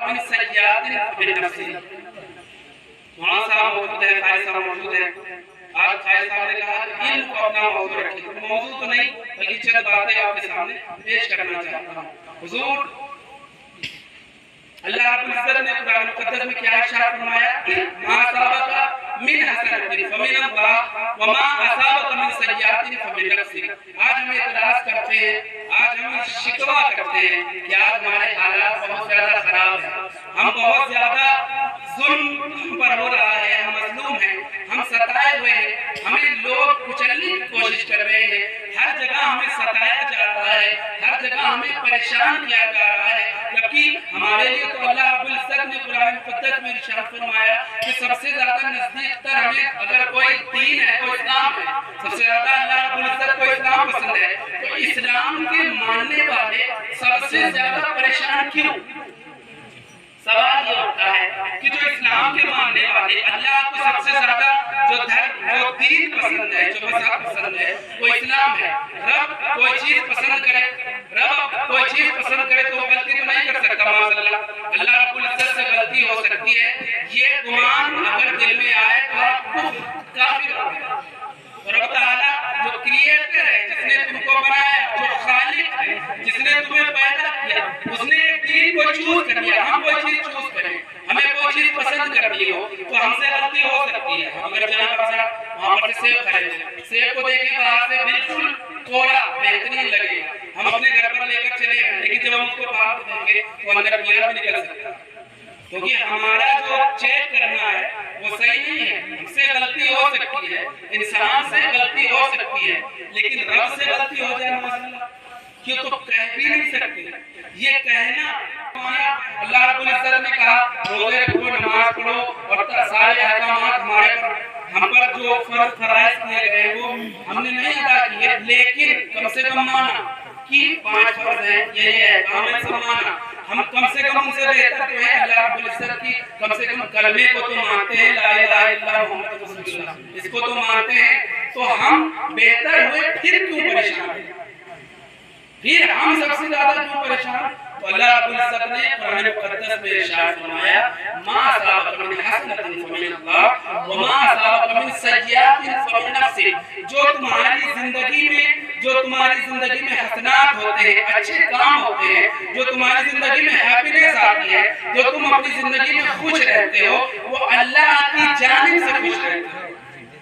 من سیئات فمن نفسی. مولانا صاحب موجود ہے، قائد صاحب موجود ہے. آج قائد صاحب نے کہا کہ علم کو اپنا موضوع رکھیے. تو موضوع تو نہیں بلکہ چند باتیں آپ کے سامنے پیش کرنا چاہتا ہوں. حضور اللہ رب العزت نے قرآن مقدس میں کیا ارشاد فرمایا؟ ما اصابک من حسنۃ فمن اللہ وما اصابک من سیئۃ فمن نفسک. آج ہم اعتراض کرتے ہیں، آج ہم شکوہ کرتے ہیں کہ آج ہمارے حالات بہت زیادہ خراب ہیں، ہم بہت زیادہ ظلم ہم پر ہو رہا ہے، ہم مظلوم ہیں، ہم ستائے ہوئے ہیں، ہمیں لوگ کچلنے کی کوشش کر رہے ہیں، ہر جگہ ہمیں ستایا جا رہا ہے، ہر جگہ ہمیں پریشان کیا جا رہا ہے. جبکہ ہمارے لیے تو اللہ رب العزت نے قرآن مقدس میں ارشاد فرمایا کہ سب سے زیادہ نزدیک تر ہمیں اگر کوئی دین ہے تو اسلام ہے. سب سے زیادہ اللہ رب العزت کو اسلام پسند ہے. تو اسلام کے ماننے والے سب سے زیادہ پریشان کیوں؟ سوال یہ ہوتا ہے کہ جو اسلام کے ماننے والے اللہ کو سب سے زیادہ جو دین پسند ہے، جو مذہب پسند ہے وہ اسلام ہے. رب کوئی چیز پسند کرے، رب کوئی چیز پسند کرے تو وہ غلطی تو نہیں کر سکتا. اللہ رب العزت سے غلطی ہو سکتی ہے، یہ گمان اگر دل میں آئے تو آپ کو کافر ہو گئے. رب تعالیٰ جو کریٹر ہے، جس نے تم کو بنایا، جو خالق ہے، جس نے تمہیں پیدا کیا، اس نے ایک دین کو چوز کر لیا. ہم کوئی چیز چوز کریں، ہمیں کوئی چیز پسند کرنی ہو تو ہم سے غلطی ہو سکتی ہے. ہم اگر جہاں پر وہاں پر سیب خریدیں، سیب کو دیکھیں باہر سے بالکل کوڑا بہترین لگے، ہم اپنے گھر پر لے کر چلے ہیں، لیکن جب ہم اس کو باہر دیں گے تو اندر کیڑا بھی نکل سکتا ہے. کیونکہ ہمارا جو چیک کرنا ہے وہ صحیح نہیں ہے. ہم سے غلطی ہو سکتی ہے، انسان سے غلطی ہو سکتی ہے، لیکن رب سے غلطی ہو جائے نا کیوں تو کہہ بھی نہیں سکتے. یہ کہنا اللہ رب العزت نے کہا روزے رکھو، نماز پڑھو اور سارے احکامات ہمارے پر ہم پر جو فرض فرائض کیے گئے وہ ہم نے نہیں ادا کیے، لیکن کم سے کم مانا کہ 5 فرض ہیں، یہ احکام ہے، سب مانا. ہم کم سے کم ان سے بہتر تو ہے اللہ رب العزت کی کم سے کم کلمے کو تو مانتے ہیں، لا الہ الا اللہ محمد رسول اللہ، اس کو تو مانتے ہیں. تو ہم بہتر ہوئے پھر کیوں پریشان ہیں؟ پھر ہم سب سے زیادہ کیوں پریشان؟ تو اللہ رب العزت نے قرآن مقدس میں ارشاد فرمایا ما اصابک من حسنۃ فمن اللہ وما اصابک من سیئۃ فمن نفسک. جو تمہاری زندگی میں حسنات ہوتے ہیں، اچھے کام ہوتے ہیں، جو تمہاری زندگی میں ہیپینس آتی ہے، جو تم اپنی زندگی میں خوش رہتے ہو، وہ اللہ کی جانب سے خوش رہتے ہو،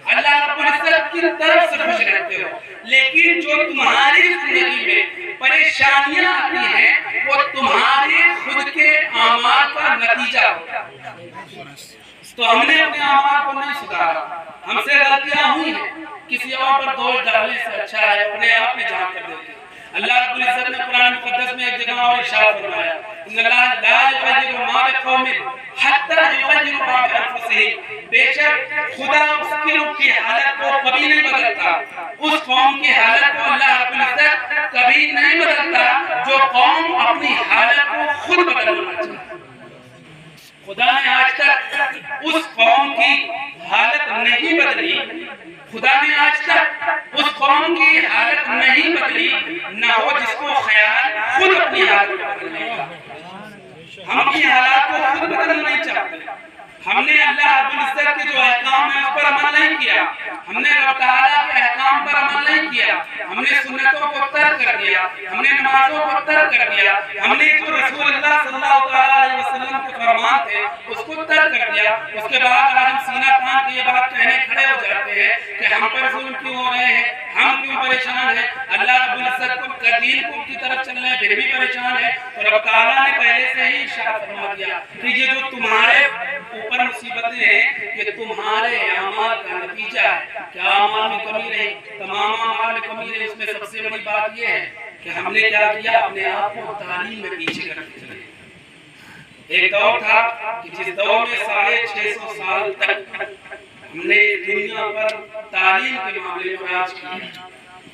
اللہ رب العزت کی طرف سے خوش رہتے ہو. لیکن جو تمہاری زندگی میں پریشانیاں آتی ہیں وہ تمہارے خود کے اعمال کا نتیجہ ہوتا ہے. تو ہم نے اپنے اعمال کو نہیں سدھارا، ہم سے غلطیاں ہوئی ہیں، کسی اور پر دوش ڈالنے سے اچھا ہے اپنے آپ میں جھانک کر دیتے. اللہ رب العزت نے قرآن مقدس میں ایک جگہ اور ارشاد فرمایا ان اللہ لا یغیر ما بقوم حتی یغیروا ما بانفسہم. بے شک خدا اس کی حالت کو کبھی نہیں بدلتا، اس قوم کی حالت کو اللہ رب العزت کبھی نہیں بدلتا جو قوم اپنی حالت کو خود بدلنا چاہتی. خدا نے آج تک اس قوم کی حالت نہیں بدلی، خدا نے آج تک اس قوم کی حالت نہیں بدلی، نہ ہو جس کو خیال خود اپنی حالت کو بدلنے کا. ہم اپنی حالات کو خود بدلنا نہیں چاہتے. ہم نے اللہ رب العزت کے جو احکام ہیں اس پر عمل نہیں کیا، ہم نے رب تعالیٰ کے احکام پر عمل نہیں کیا، ہم نے سنتوں کو ترک کر دیا، ہم نے نمازوں کو ترک کر دیا، ہم نے جو رسول اللہ صلی اللہ علیہ وسلم کے فرمان تھے اس کو ترک کر دیا. اس کے بعد آج ہم سینہ تان کے یہ بات کہنے کھڑے ہو جاتے ہیں کہ ہم پر ظلم کیوں ہو رہے ہیں، ہم کیوں پریشان ہیں. اللہ رب العزت کو دین کو کی طرف چل رہے ہیں پھر بھی پریشان ہے. تو رب تعالیٰ نے پہلے سے ہی ارشاد فرما دیا کہ یہ جو تمہارے اوپر مصیبتیں ہیں یہ تمہارے اعمال کا نتیجہ ہے. کیا اعمال میں کمی رہی؟ تمام اعمال میں کمی رہی. اس میں سب سے بڑی بات یہ ہے کہ ہم نے کیا کیا، اپنے آپ کو تعلیم میں پیچھے کرتے چلے. ایک دور تھا کہ جس دور میں 650 سال تک ہم نے دنیا پر تعلیم کے معاملے میں راج کیا.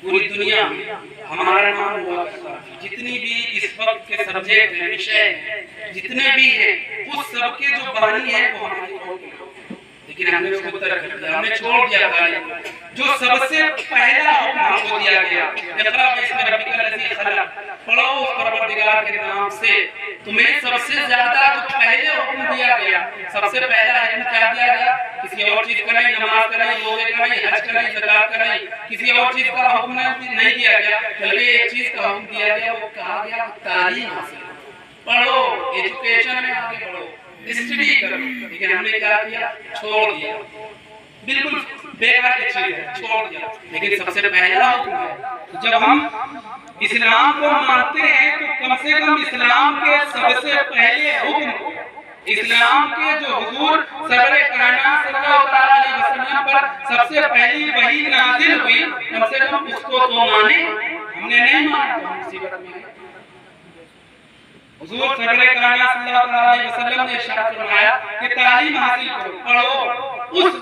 پوری دنیا میں ہمارا نام ہوا کرتا. جتنی بھی اس وقت کے سبجیکٹ ہیں، وشے ہیں، جتنے بھی ہیں، اس سب کے جو بانی ہیں وہ ہماری قوم کے لوگ. لیکن ہم نے اس کو ترک کر دیا، ہم نے چھوڑ دیا تعلیم. جو سب سے پہلا حکم ہم کو دیا گیا اقرأ باسم ربک الذی خلق، پڑھو اس پروردگار کے نام سے. تمہیں سب سے زیادہ جو سب سے پہلا حکم کیا دیا گیا؟ کسی اور چیز کا نہیں، نماز کا نہیں، روزے کا نہیں، حج کا نہیں، زکات کا نہیں، کسی اور چیز کا حکم نہیں دیا گیا، بلکہ ایک چیز کا حکم دیا گیا، وہ کہا گیا تعلیم حاصل پڑھو، ایجوکیشن میں آگے بڑھو، اسٹڈی کرو۔ لیکن ہم نے کیا کیا؟ چھوڑ دیا، بالکل بیکار کی چیز ہے، چھوڑ دیا۔ لیکن سب سے پہلا حکم ہے، جب ہم اسلام کو مانتے ہیں تو کم سے کم اسلام کے سب سے پہلے حکم، اسلام کے جو حضور سرور کائنات صلی اللہ علیہ وسلم پر سب سے پہلی وحی نازل ہوئی، کم سے کم اس کو تو مانیں۔ ہم نے نہیں مانا تو ہم مصیبت میں ہیں۔ حضور سرور کائنات صلی اللہ علیہ وسلم نے ارشاد فرمایا کہ تعلیم حاصل کرو، پڑھو، اس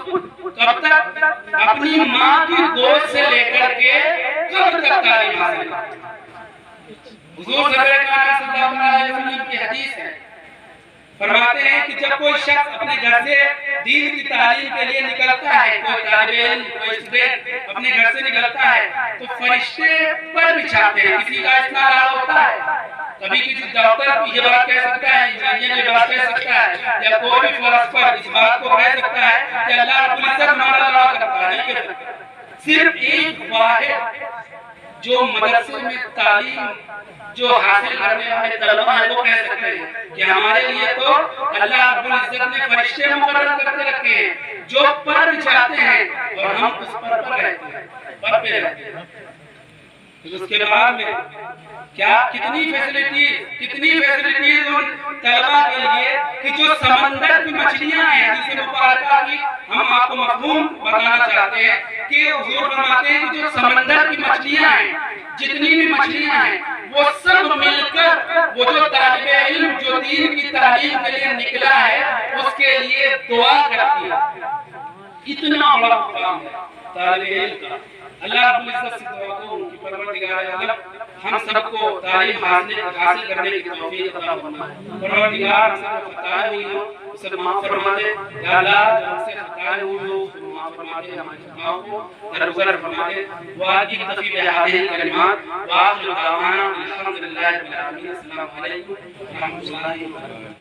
کب تک؟ اپنی ماں کی گود سے لے کر کے کب تک تعلیم حاصل کرو۔ حضور سرور کائنات صلی اللہ علیہ وسلم کی حدیث ہے، فرماتے ہیں کہ جب کوئی شخص اپنے گھر سے دین کی تعلیم کے لیے نکلتا ہے، کوئی طالب علم، کوئی اسٹوڈنٹ اپنے گھر سے نکلتا ہے تو فرشتے پر بچھاتے ہیں۔ کسی کا اتنا لاڑ ہوتا ہے، کبھی کسی ڈاکٹر یہ بات کہہ سکتا ہے، انجینئر یہ بات کہہ سکتا ہے، یا کوئی بھی فلسفہ اس بات کو کہہ سکتا ہے کہ اللہ رب العزت ہمارا لاڑ کرتا ہے، نہیں کہہ سکتا۔ صرف ایک واحد جو مدرسے میں تعلیم جو حاصل کرنے والے طلبہ ہیں وہ کہہ سکتے ہیں کہ ہمارے لیے تو اللہ رب العزت نے فرشتے مقرر کرتے رکھے ہیں جو پر بچھاتے ہیں اور ہم اس پر رہتے ہیں، پر پہ رہتے ہیں۔ اس کے بعد میں کیا کتنی فیسلٹیز ان طلبہ کے لیے کہ جو سمندر کی مچھلیاں ہیں، حدیث مبارکہ کی ہم آپ کو مفہوم بتانا چاہتے ہیں کہ حضور فرماتے ہیں کہ جو سمندر کی مچھلیاں ہیں، جتنی بھی مچھلیاں ہیں، وہ سب مل کر وہ جو طالب علم جو دین کی تعلیم کے لیے نکلا ہے اس کے لیے دعا کرتی ہے۔ اتنا بڑا مقام ہے طالب علم کا۔ اللہ رب العزت سے دعا کروں کہ پروردگار عالم ہم سب کو تعلیم حاصل کرنے کی توفیق عطا فرمائے۔ پروردگار ہم سے جو خطائیں ہوئی ہوں اسے معاف فرما دے، یا اللہ جو ہم سے خطائیں ہوئی ہوں اسے معاف فرما دے، ہماری خطاؤں کو درگزر فرما دے۔ وآخر تفی بہذه الکلمات وآخر دعوانا الحمدللہ رب العالمین۔ السلام علیکم ورحمۃ اللہ وبرکاتہ۔